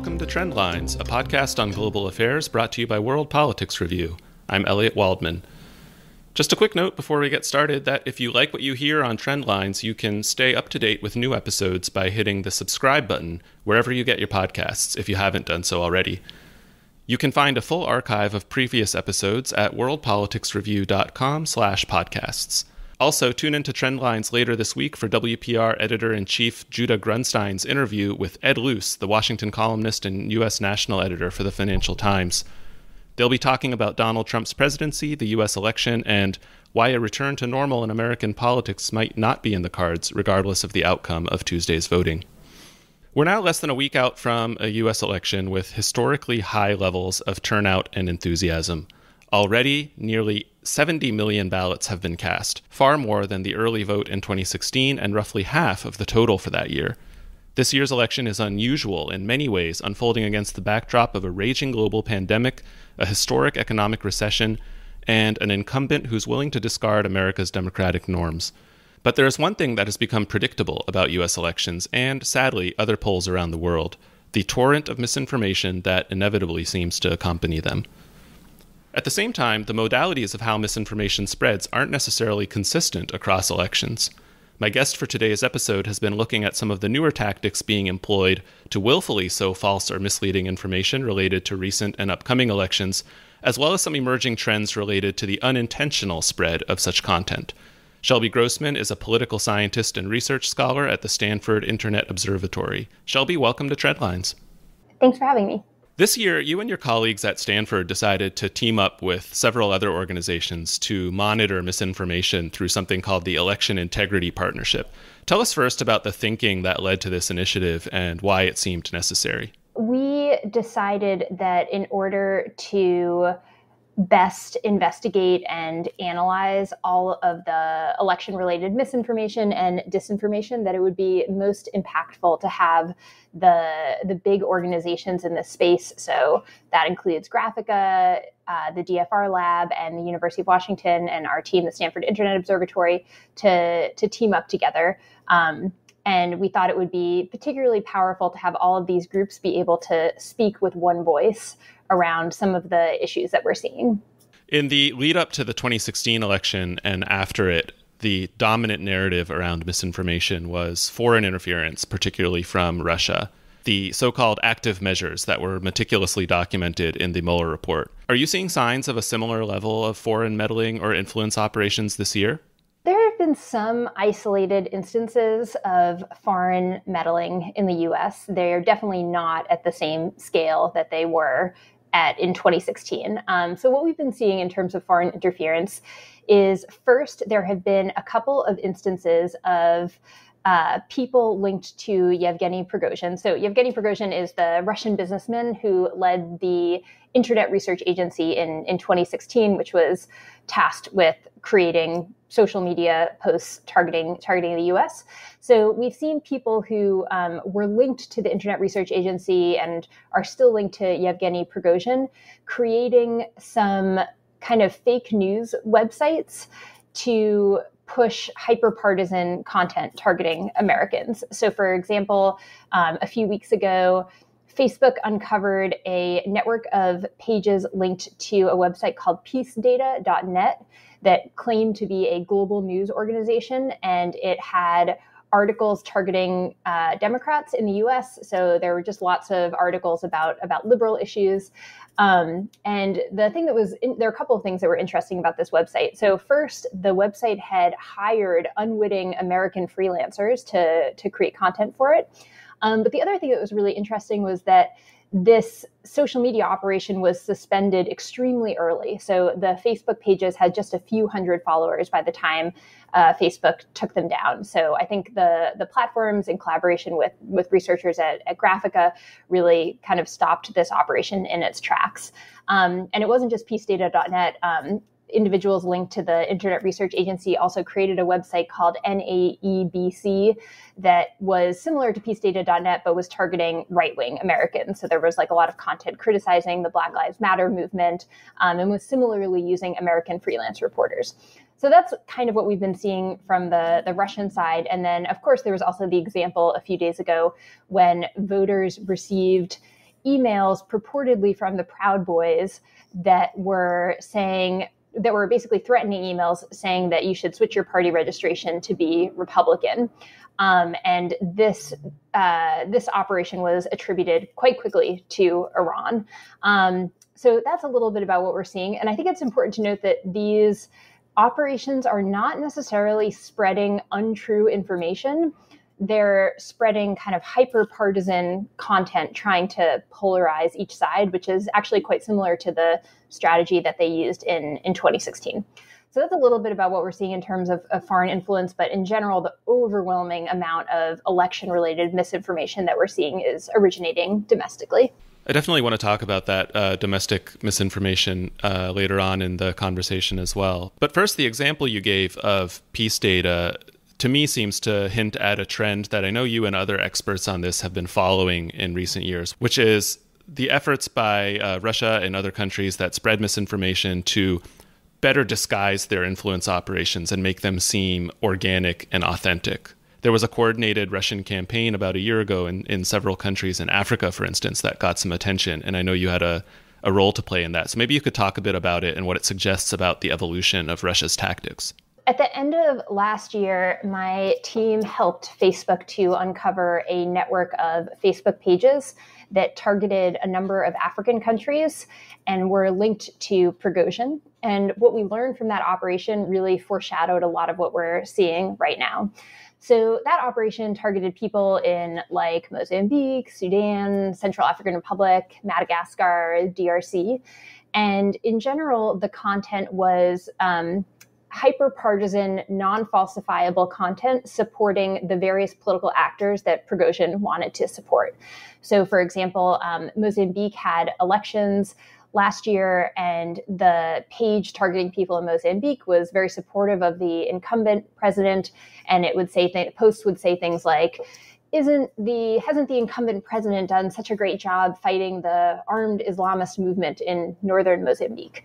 welcome to Trendlines, a podcast on global affairs brought to you by World Politics Review. I'm Elliot Waldman. Just a quick note before we get started that if you like what you hear on Trendlines, you can stay up to date with new episodes by hitting the subscribe button wherever you get your podcasts, if you haven't done so already. You can find a full archive of previous episodes at worldpoliticsreview.com/podcasts. Also, tune into Trendlines later this week for WPR Editor-in-Chief Judah Grunstein's interview with Ed Luce, the Washington columnist and U.S. national editor for the Financial Times. They'll be talking about Donald Trump's presidency, the U.S. election, and why a return to normal in American politics might not be in the cards, regardless of the outcome of Tuesday's voting. We're now less than a week out from a U.S. election with historically high levels of turnout and enthusiasm. Already, nearly 70 million ballots have been cast, far more than the early vote in 2016 and roughly half of the total for that year. This year's election is unusual in many ways, unfolding against the backdrop of a raging global pandemic, a historic economic recession, and an incumbent who's willing to discard America's democratic norms. But there is one thing that has become predictable about U.S. elections, and sadly, other polls around the world: the torrent of misinformation that inevitably seems to accompany them. At the same time, the modalities of how misinformation spreads aren't necessarily consistent across elections. My guest for today's episode has been looking at some of the newer tactics being employed to willfully sow false or misleading information related to recent and upcoming elections, as well as some emerging trends related to the unintentional spread of such content. Shelby Grossman is a political scientist and research scholar at the Stanford Internet Observatory. Shelby, welcome to Trendlines. Thanks for having me. This year, you and your colleagues at Stanford decided to team up with several other organizations to monitor misinformation through something called the Election Integrity Partnership. Tell us first about the thinking that led to this initiative and why it seemed necessary. We decided that in order to best investigate and analyze all of the election-related misinformation and disinformation, that it would be most impactful to have the big organizations in this space. So that includes Graphica, the DFR Lab, and the University of Washington, and our team, the Stanford Internet Observatory, to team up together. And we thought it would be particularly powerful to have all of these groups be able to speak with one voice around some of the issues that we're seeing. In the lead up to the 2016 election and after it, the dominant narrative around misinformation was foreign interference, particularly from Russia, the so-called active measures that were meticulously documented in the Mueller report. Are you seeing signs of a similar level of foreign meddling or influence operations this year? There have been some isolated instances of foreign meddling in the U.S. They're definitely not at the same scale that they were in 2016. So what we've been seeing in terms of foreign interference is, first, there have been a couple of instances of people linked to Yevgeny Prigozhin. So Yevgeny Prigozhin is the Russian businessman who led the Internet Research Agency in 2016, which was tasked with creating social media posts targeting the U.S. So we've seen people who were linked to the Internet Research Agency and are still linked to Yevgeny Prigozhin, creating some kind of fake news websites to push hyper-partisan content targeting Americans. So for example, a few weeks ago, Facebook uncovered a network of pages linked to a website called peacedata.net that claimed to be a global news organization, and it had articles targeting Democrats in the U.S. So there were just lots of articles about liberal issues. And the thing there are a couple of things that were interesting about this website. So first, the website had hired unwitting American freelancers to create content for it. But the other thing that was really interesting was that this social media operation was suspended extremely early. So the Facebook pages had just a few hundred followers by the time Facebook took them down. So I think the platforms, in collaboration with researchers at Graphica, really kind of stopped this operation in its tracks. And it wasn't just peacedata.net. Individuals linked to the Internet Research Agency also created a website called NAEBC that was similar to peacedata.net, but was targeting right-wing Americans. So there was a lot of content criticizing the Black Lives Matter movement, and was similarly using American freelance reporters. So that's kind of what we've been seeing from the Russian side. And then, of course, there was also the example a few days ago when voters received emails purportedly from the Proud Boys that were basically threatening emails saying that you should switch your party registration to be Republican. And this operation was attributed quite quickly to Iran. So that's a little bit about what we're seeing. And I think it's important to note that these operations are not necessarily spreading untrue information. They're spreading kind of hyper-partisan content, trying to polarize each side, which is actually quite similar to the strategy that they used in 2016. So that's a little bit about what we're seeing in terms of foreign influence. But in general, the overwhelming amount of election-related misinformation that we're seeing is originating domestically. I definitely want to talk about that domestic misinformation later on in the conversation as well. But first, the example you gave of peace data, to me, seems to hint at a trend that I know you and other experts on this have been following in recent years, which is the efforts by Russia and other countries that spread misinformation to better disguise their influence operations and make them seem organic and authentic. There was a coordinated Russian campaign about a year ago in several countries in Africa, for instance, that got some attention. And I know you had a role to play in that. So maybe you could talk a bit about it and what it suggests about the evolution of Russia's tactics. At the end of last year, my team helped Facebook to uncover a network of Facebook pages that targeted a number of African countries and were linked to Prigozhin. And what we learned from that operation really foreshadowed a lot of what we're seeing right now. So that operation targeted people in like Mozambique, Sudan, Central African Republic, Madagascar, DRC. And in general, the content was hyper-partisan, non-falsifiable content supporting the various political actors that Prigozhin wanted to support. So, for example, Mozambique had elections last year, and the page targeting people in Mozambique was very supportive of the incumbent president, and it would say posts would say things like, hasn't the incumbent president done such a great job fighting the armed Islamist movement in northern Mozambique?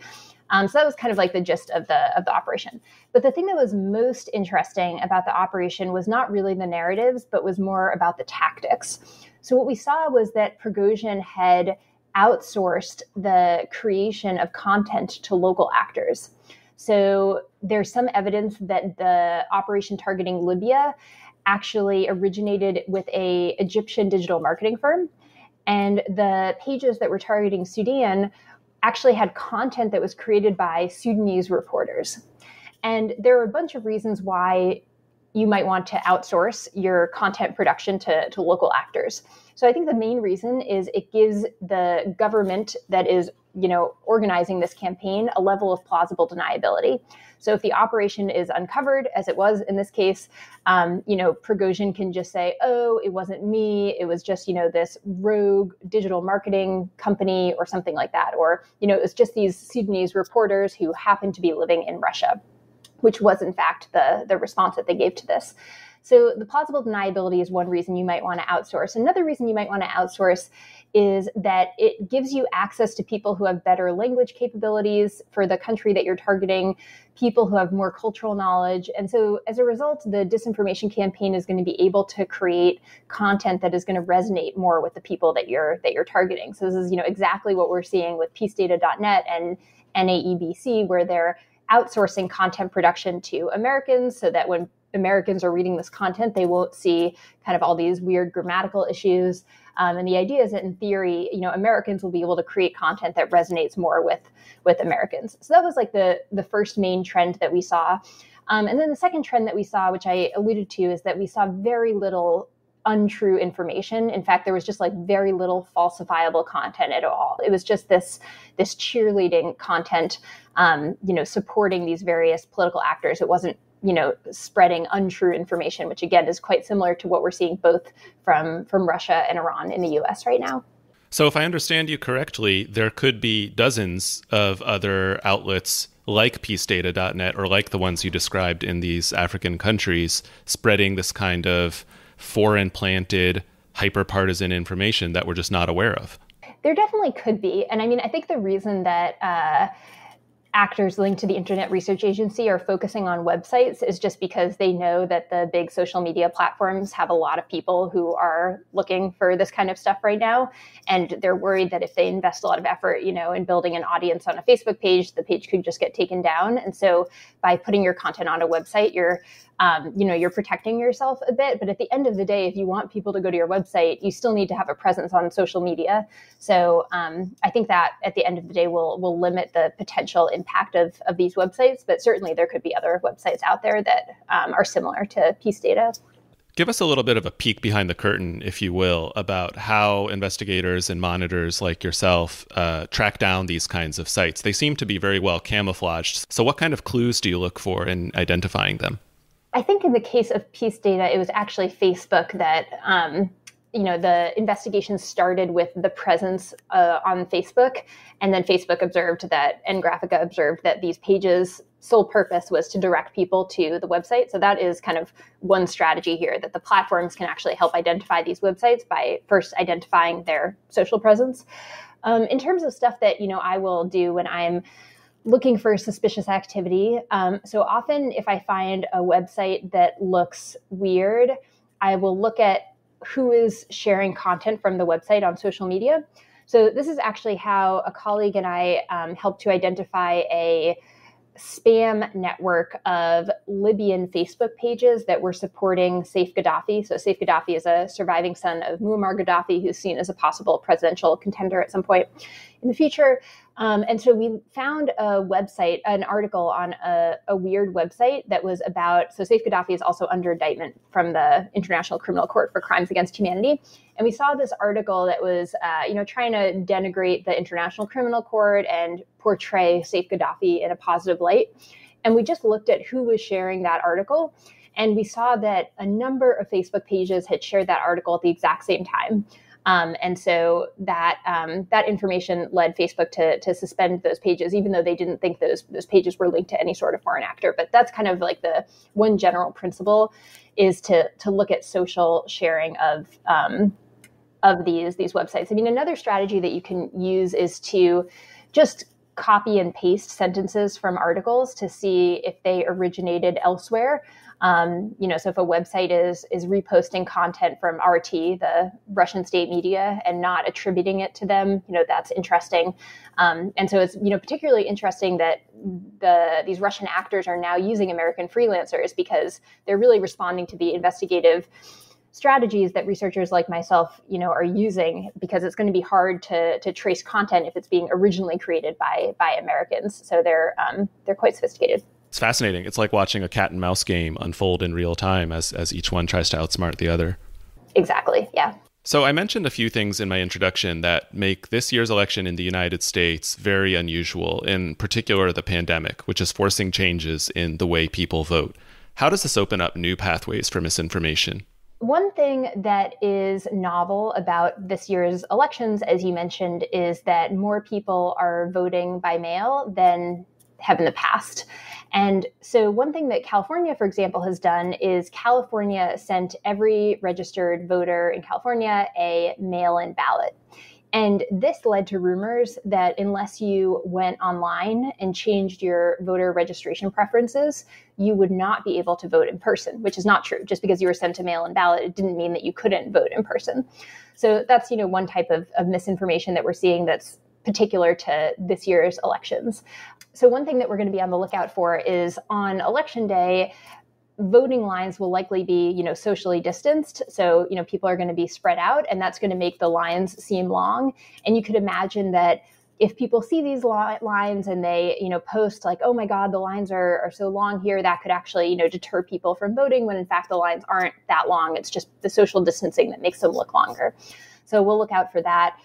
So that was kind of like the gist of the operation. But the thing that was most interesting about the operation was not really the narratives, but was more about the tactics. So what we saw was that Prigozhin had outsourced the creation of content to local actors. So there's some evidence that the operation targeting Libya actually originated with an Egyptian digital marketing firm. And the pages that were targeting Sudan actually had content that was created by Sudanese reporters. And there are a bunch of reasons why you might want to outsource your content production to local actors. So I think the main reason is it gives the government that is, organizing this campaign a level of plausible deniability. So if the operation is uncovered, as it was in this case, Prigozhin can just say, oh, it wasn't me. It was just, this rogue digital marketing company or something like that. Or, it was just these Sudanese reporters who happened to be living in Russia, which was in fact the response that they gave to this. So the plausible deniability is one reason you might want to outsource. Another reason you might want to outsource is that it gives you access to people who have better language capabilities for the country that you're targeting, people who have more cultural knowledge. And so as a result, the disinformation campaign is going to be able to create content that is going to resonate more with the people that you're targeting. So this is, exactly what we're seeing with peacedata.net and NAEBC, where they're outsourcing content production to Americans so that when Americans are reading this content, they won't see kind of all these weird grammatical issues. And the idea is that in theory, Americans will be able to create content that resonates more with Americans. So that was like the first main trend that we saw. And then the second trend that we saw, which I alluded to, is that we saw very little untrue information. In fact, there was just like very little falsifiable content at all. It was just this cheerleading content, supporting these various political actors. It wasn't spreading untrue information, which again is quite similar to what we're seeing both from Russia and Iran in the US right now. So if I understand you correctly, there could be dozens of other outlets like peacedata.net or like the ones you described in these African countries spreading this kind of foreign planted hyper-partisan information that we're just not aware of. There definitely could be. And I mean, I think the reason that actors linked to the Internet Research Agency are focusing on websites is just because they know that the big social media platforms have a lot of people who are looking for this kind of stuff right now. And they're worried that if they invest a lot of effort, in building an audience on a Facebook page, the page could just get taken down. And so by putting your content on a website, you're protecting yourself a bit. But at the end of the day, if you want people to go to your website, you still need to have a presence on social media. So I think that at the end of the day will limit the potential impact of these websites. But certainly there could be other websites out there that are similar to Peace Data. Give us a little bit of a peek behind the curtain, if you will, about how investigators and monitors like yourself track down these kinds of sites. They seem to be very well camouflaged. So what kind of clues do you look for in identifying them? I think in the case of Peace Data, it was actually Facebook that, the investigation started with the presence on Facebook. And then Facebook observed that, and Graphica observed that these pages' sole purpose was to direct people to the website. So that is kind of one strategy here, that the platforms can actually help identify these websites by first identifying their social presence. In terms of stuff that, I will do when I'm looking for suspicious activity. So often if I find a website that looks weird, I will look at who is sharing content from the website on social media. So this is actually how a colleague and I helped to identify a spam network of Libyan Facebook pages that were supporting Saif Gaddafi. So Saif Gaddafi is a surviving son of Muammar Gaddafi, who's seen as a possible presidential contender at some point in the future. And so we found a website, an article on a weird website that was about, so Saif Gaddafi is also under indictment from the International Criminal Court for Crimes Against Humanity. And we saw this article that was, trying to denigrate the International Criminal Court and portray Saif Gaddafi in a positive light. And we just looked at who was sharing that article. And we saw that a number of Facebook pages had shared that article at the exact same time. And so that information led Facebook to suspend those pages, even though they didn't think those pages were linked to any sort of foreign actor. But that's kind of like the one general principle, is to look at social sharing of these websites. I mean, another strategy that you can use is to just copy and paste sentences from articles to see if they originated elsewhere. So if a website is reposting content from RT, the Russian state media, and not attributing it to them, that's interesting. And so it's, particularly interesting that these Russian actors are now using American freelancers, because they're really responding to the investigative strategies that researchers like myself, are using, because it's going to be hard to trace content if it's being originally created by Americans. So they're quite sophisticated. It's fascinating. It's like watching a cat and mouse game unfold in real time as each one tries to outsmart the other. Exactly. Yeah. So I mentioned a few things in my introduction that make this year's election in the United States very unusual, in particular the pandemic, which is forcing changes in the way people vote. How does this open up new pathways for misinformation? One thing that is novel about this year's elections, as you mentioned, is that more people are voting by mail than have in the past. And so one thing that California, for example, has done is California sent every registered voter in California a mail-in ballot. And this led to rumors that unless you went online and changed your voter registration preferences, you would not be able to vote in person, which is not true. Just because you were sent a mail-in ballot, it didn't mean that you couldn't vote in person. So that's, one type of misinformation that we're seeing that's particular to this year's elections. So one thing that we're going to be on the lookout for is on election day, voting lines will likely be, socially distanced. So, people are going to be spread out, and that's going to make the lines seem long. And you could imagine that if people see these lines and they, post like, oh my God, the lines are so long here, that could actually, deter people from voting, when in fact the lines aren't that long. It's just the social distancing that makes them look longer. So we'll look out for that.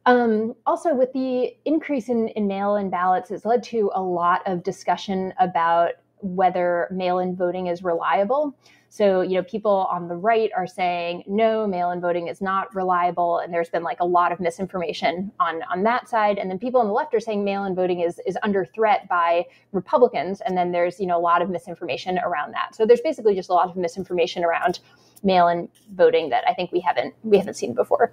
Also, with the increase in mail-in ballots, it's led to a lot of discussion about whether mail-in voting is reliable. So, people on the right are saying, no, mail-in voting is not reliable. And there's been like a lot of misinformation on that side. And then people on the left are saying mail-in voting is under threat by Republicans. And then there's, a lot of misinformation around that. So there's basically just a lot of misinformation around mail-in voting that I think we haven't seen before.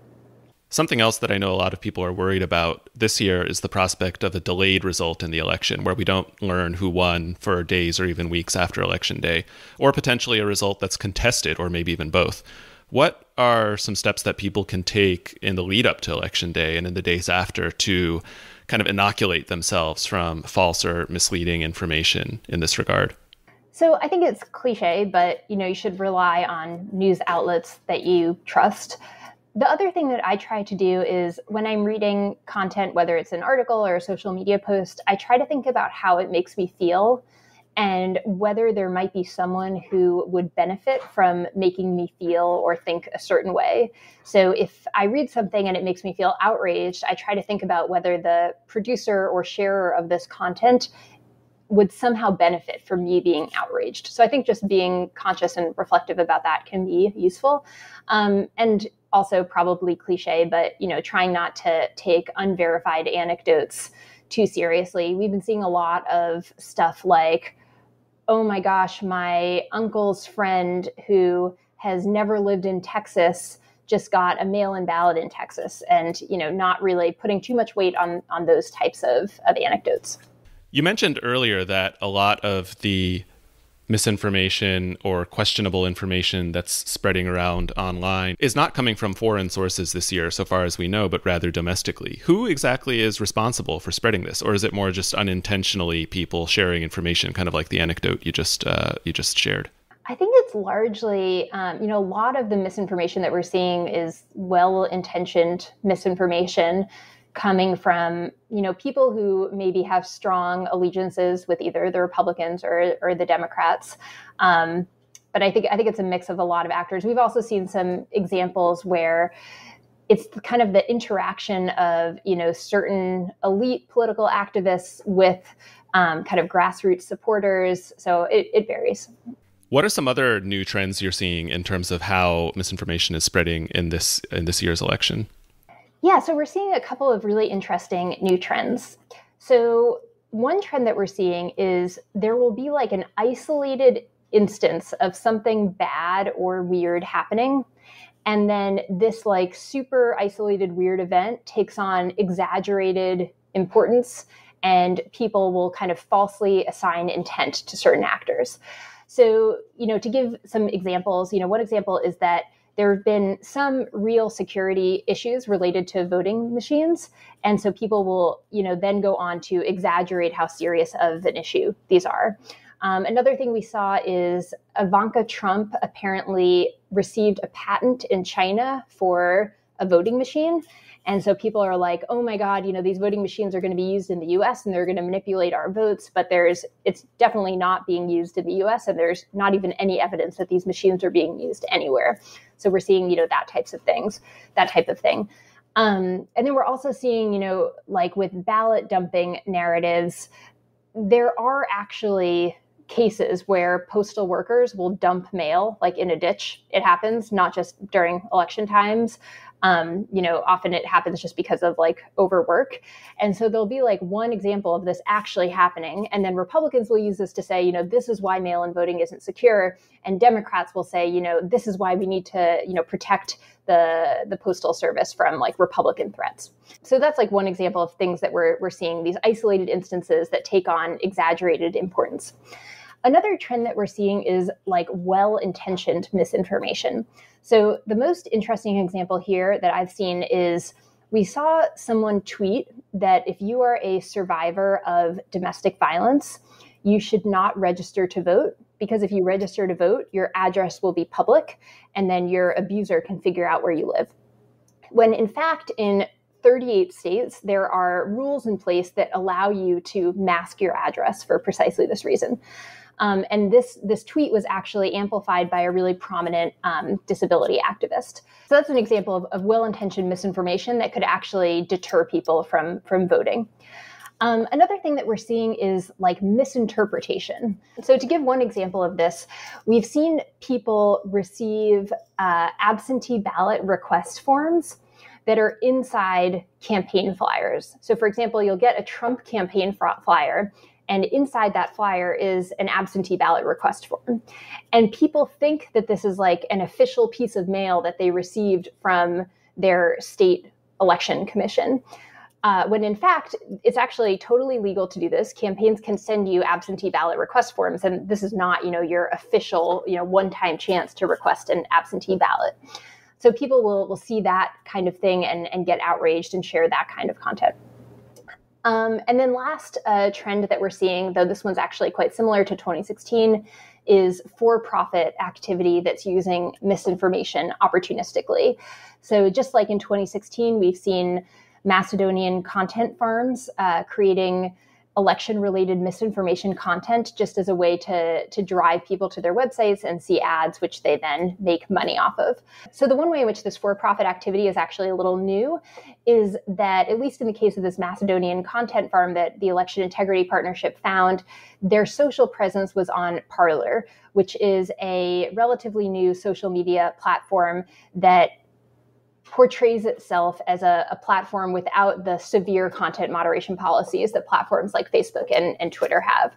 Something else that I know a lot of people are worried about this year is the prospect of a delayed result in the election, where we don't learn who won for days or even weeks after Election Day, or potentially a result that's contested, or maybe even both. What are some steps that people can take in the lead up to Election Day and in the days after to kind of inoculate themselves from false or misleading information in this regard? So I think it's cliche, but you should rely on news outlets that you trust. The other thing that I try to do is when I'm reading content, whether it's an article or a social media post, I try to think about how it makes me feel and whether there might be someone who would benefit from making me feel or think a certain way. So if I read something and it makes me feel outraged, I try to think about whether the producer or sharer of this content would somehow benefit from me being outraged. So I think just being conscious and reflective about that can be useful. And also probably cliche, but trying not to take unverified anecdotes too seriously. We've been seeing a lot of stuff like, oh my gosh, my uncle's friend who has never lived in Texas just got a mail-in ballot in Texas, and not really putting too much weight on those types of anecdotes. You mentioned earlier that a lot of the misinformation or questionable information that's spreading around online is not coming from foreign sources this year, so far as we know, but rather domestically. Who exactly is responsible for spreading this? Or is it more just unintentionally people sharing information, kind of like the anecdote you just shared? I think it's largely, a lot of the misinformation that we're seeing is well-intentioned misinformation coming from, people who maybe have strong allegiances with either the Republicans or the Democrats. But I think it's a mix of a lot of actors. We've also seen some examples where it's kind of the interaction of, certain elite political activists with kind of grassroots supporters. So it varies. What are some other new trends you're seeing in terms of how misinformation is spreading in this year's election? Yeah, so we're seeing a couple of really interesting new trends. So one trend that we're seeing is there will be like an isolated instance of something bad or weird happening. And then this like super isolated weird event takes on exaggerated importance, and people will kind of falsely assign intent to certain actors. So, to give some examples, one example is that there have been some real security issues related to voting machines. And so people will, then go on to exaggerate how serious of an issue these are. Another thing we saw is Ivanka Trump apparently received a patent in China for a voting machine. And so people are like, oh my God, these voting machines are going to be used in the US and they're going to manipulate our votes, but it's definitely not being used in the US, and there's not even any evidence that these machines are being used anywhere. So we're seeing, that type of thing. And then we're also seeing, like with ballot dumping narratives, there are actually cases where postal workers will dump mail like in a ditch. It happens not just during election times. Often it happens just because of like overwork. And so there'll be like one example of this actually happening. And then Republicans will use this to say, this is why mail-in voting isn't secure. And Democrats will say, this is why we need to, protect the postal service from like Republican threats. So that's like one example of things that we're seeing, these isolated instances that take on exaggerated importance. Another trend that we're seeing is like well-intentioned misinformation. So the most interesting example here that I've seen is we saw someone tweet that if you are a survivor of domestic violence, you should not register to vote, because if you register to vote, your address will be public and then your abuser can figure out where you live. When in fact, in 38 states, there are rules in place that allow you to mask your address for precisely this reason. And this tweet was actually amplified by a really prominent disability activist. So that's an example of well-intentioned misinformation that could actually deter people from voting. Another thing that we're seeing is like misinterpretation. So to give one example of this, we've seen people receive absentee ballot request forms that are inside campaign flyers. So for example, you'll get a Trump campaign flyer, and inside that flyer is an absentee ballot request form. And people think that this is like an official piece of mail that they received from their state election commission. When in fact, it's actually totally legal to do this. Campaigns can send you absentee ballot request forms, and this is not, your official, one-time chance to request an absentee ballot. So people will see that kind of thing and get outraged and share that kind of content. And then last trend that we're seeing, though this one's actually quite similar to 2016, is for-profit activity that's using misinformation opportunistically. So just like in 2016, we've seen Macedonian content farms creating election-related misinformation content just as a way to drive people to their websites and see ads, which they then make money off of. So the one way in which this for-profit activity is actually a little new is that, at least in the case of this Macedonian content farm that the Election Integrity Partnership found, their social presence was on Parler, which is a relatively new social media platform that portrays itself as a platform without the severe content moderation policies that platforms like Facebook and Twitter have.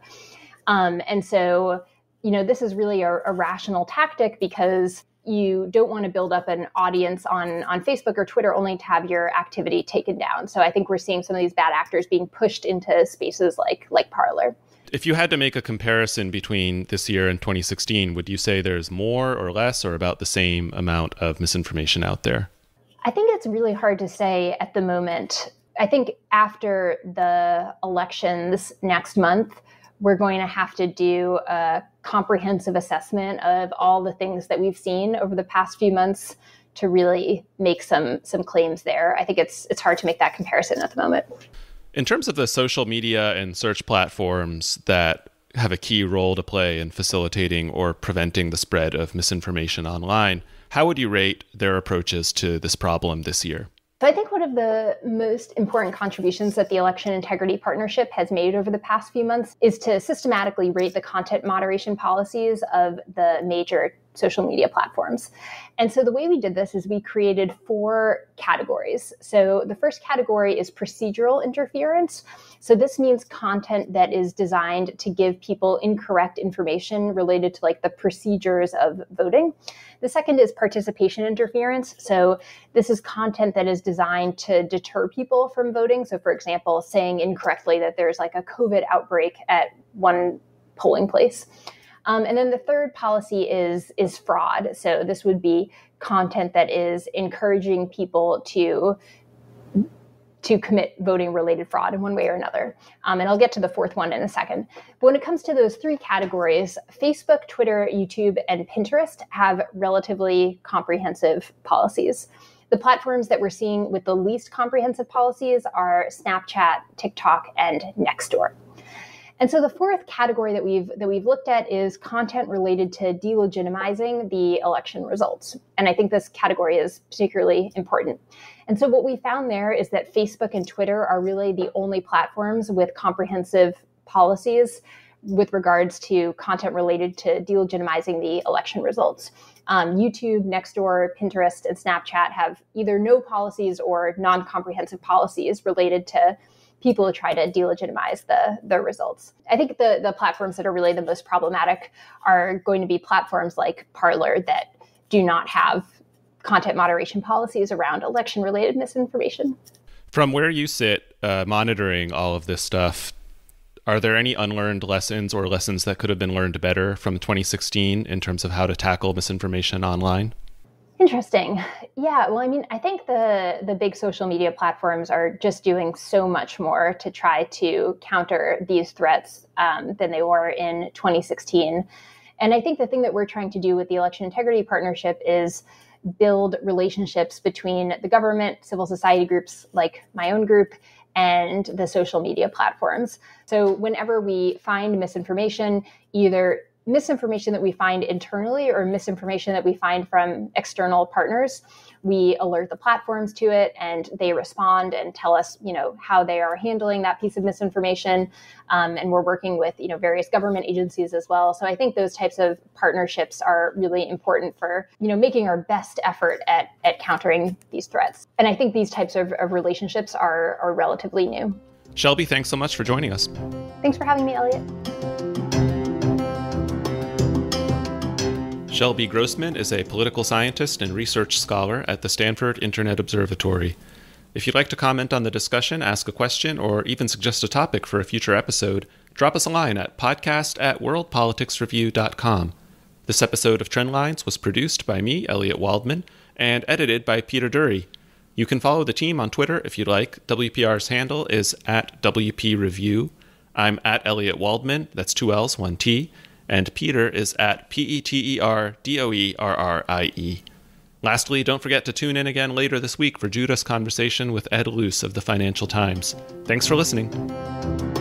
And so, this is really a rational tactic because you don't want to build up an audience on Facebook or Twitter only to have your activity taken down. So I think we're seeing some of these bad actors being pushed into spaces like Parler. If you had to make a comparison between this year and 2016, would you say there's more or less or about the same amount of misinformation out there? I think it's really hard to say at the moment. I think after the elections next month, we're going to have to do a comprehensive assessment of all the things that we've seen over the past few months to really make some claims there. I think it's hard to make that comparison at the moment. In terms of the social media and search platforms that have a key role to play in facilitating or preventing the spread of misinformation online, how would you rate their approaches to this problem this year? So I think one of the most important contributions that the Election Integrity Partnership has made over the past few months is to systematically rate the content moderation policies of the major social media platforms. And so the way we did this is we created 4 categories. So the first category is procedural interference. So this means content that is designed to give people incorrect information related to the procedures of voting. The second is participation interference. So this is content that is designed to deter people from voting. So for example, saying incorrectly that there's a COVID outbreak at one polling place. And then the third policy is fraud. So this would be content that is encouraging people to commit voting-related fraud in one way or another. And I'll get to the fourth one in a second. But when it comes to those 3 categories, Facebook, Twitter, YouTube, and Pinterest have relatively comprehensive policies. The platforms that we're seeing with the least comprehensive policies are Snapchat, TikTok, and Nextdoor. And so the fourth category that we've looked at is content related to delegitimizing the election results. And I think this category is particularly important. And so what we found there is that Facebook and Twitter are really the only platforms with comprehensive policies with regards to content related to delegitimizing the election results. YouTube, Nextdoor, Pinterest, and Snapchat have either no policies or non-comprehensive policies related to people who try to delegitimize the results. I think the platforms that are really the most problematic are going to be platforms like Parler that do not have content moderation policies around election-related misinformation. From where you sit, monitoring all of this stuff, are there any unlearned lessons or lessons that could have been learned better from 2016 in terms of how to tackle misinformation online? Interesting. Yeah, well, I think the big social media platforms are just doing so much more to try to counter these threats than they were in 2016. And I think the thing that we're trying to do with the Election Integrity Partnership is build relationships between the government, civil society groups like my own group, and the social media platforms. So whenever we find misinformation, either misinformation that we find internally or misinformation that we find from external partners, we alert the platforms to it and they respond and tell us, how they are handling that piece of misinformation. And we're working with, various government agencies as well. So I think those types of partnerships are really important for, making our best effort at countering these threats. And I think these types of relationships are relatively new. Shelby, thanks so much for joining us. Thanks for having me, Elliot. Shelby Grossman is a political scientist and research scholar at the Stanford Internet Observatory. If you'd like to comment on the discussion, ask a question, or even suggest a topic for a future episode, drop us a line at podcast@worldpoliticsreview.com. This episode of Trendlines was produced by me, Elliot Waldman, and edited by Peter Dury. You can follow the team on Twitter if you'd like. WPR's handle is @WPReview. I'm @Elliot Waldman, that's 2 L's, 1 T, and Peter is @PeterDoerrie. Lastly, don't forget to tune in again later this week for Judah's conversation with Ed Luce of the Financial Times. Thanks for listening.